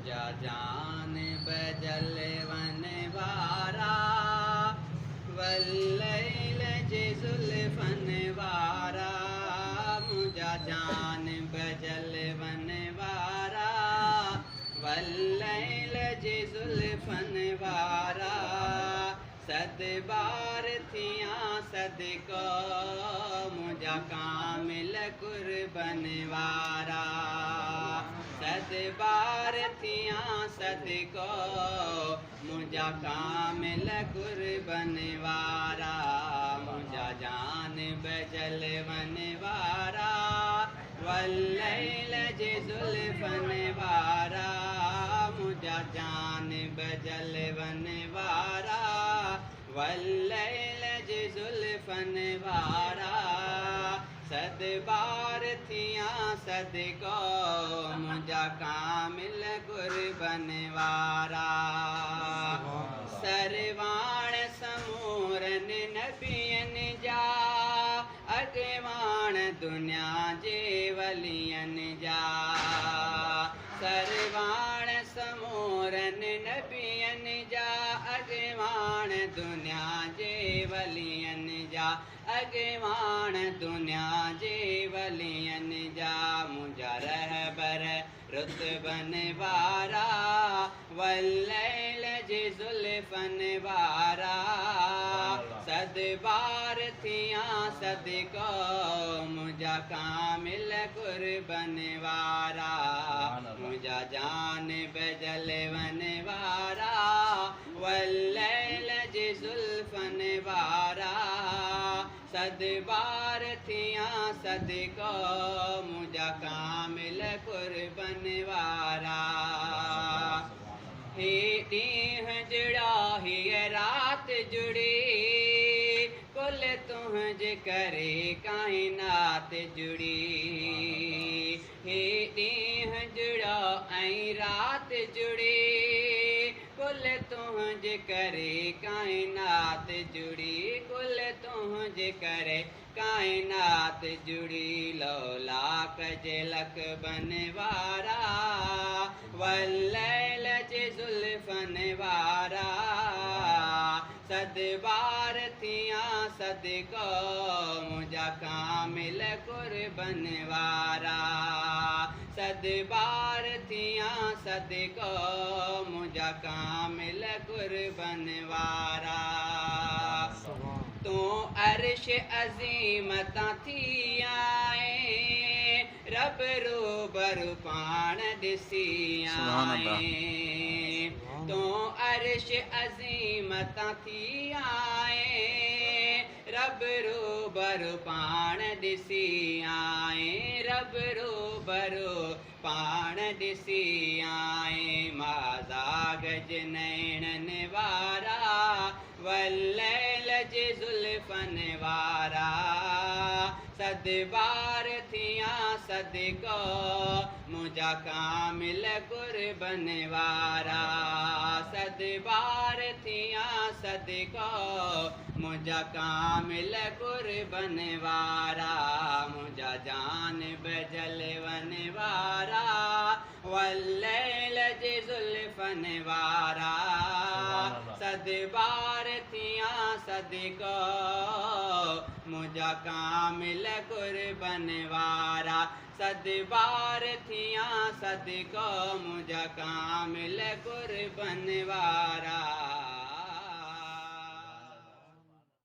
मुझा जान बजल वन वारा वल्लैल जे ज़ुल्फ़न वारा मुझा जान बजल वन वारा वल्लैल जे ज़ुल्फ़न वारा सद बार थियां सदको मुझा कामिल कुर्बन वारा सद बार थियां सदको मुझा कामिल कुर्बन वारा मुझा जान बजल वन वारा वल्लैल जे ज़ुल्फ़न वारा मुझा जान बजल वन वारा वल्लैल जे ज़ुल्फ़न वारा सद बार थियां सदको मुझा कामिल कुर्बन वारा सरवाण समूरन नबियन जा अगवान दुनिया जे वलियन जा सरवाण समूरन नबियन जा अगवान दुनिया जे वलियन जा अगवान दुनिया जे वलियन जा मुझा रहबर रुतबन वारा वल्लैल जे ज़ुल्फ़न वारा सद बार थियां सदको मुझा कामिल कुर्बन वारा मुझा जान बजल वन वारा वल्लैल जे ज़ुल्फ़न वारा सद बार थियां सदको मुझा कामिल कुर्बन वारा हे ॾींहुं जुड़ा हीअ राति जुड़ी कुल तुंहिंजे करे काइनात जुड़ी हे ॾींहुं जुड़ा ऐं राति जुड़ी कुल तुंहिंजे करे काइनात जुड़ी कुल तुंहिंजे करे काइनात जुड़ी लौलाक जे लक बन वारा वल्लैल जे ज़ुल्फ़न वारा सद बार थियां सदको मुझा कामिल कुर्बन वारा सद बार थियां सदको मुझा कामिल कुर्बन वारा तू अर्श अज़ीम तां थी आए रब रूबरू पाण ॾिसी आए तू अर्श अज़ीम तां थी आए रब रूबरू पाण ॾिसी आए रब रूबरू पाण ॾिसी आए माज़ाग जे नैणन वारा वल्लैल जे ज़ुल्फ़न वारा सद बार थियां सदको मुझा कामिल कुर्बन वारा सद बार थियां सदको मुझा कामिल कुर्बन वारा मुझा जान बजल वन वारा वल्लैल जे ज़ुल्फ़न वारा सद बार थियां सदको मुझा कामिल कुर्बन वारा सद बार थियां सदको मुझा कामिल कुर्बन वारा।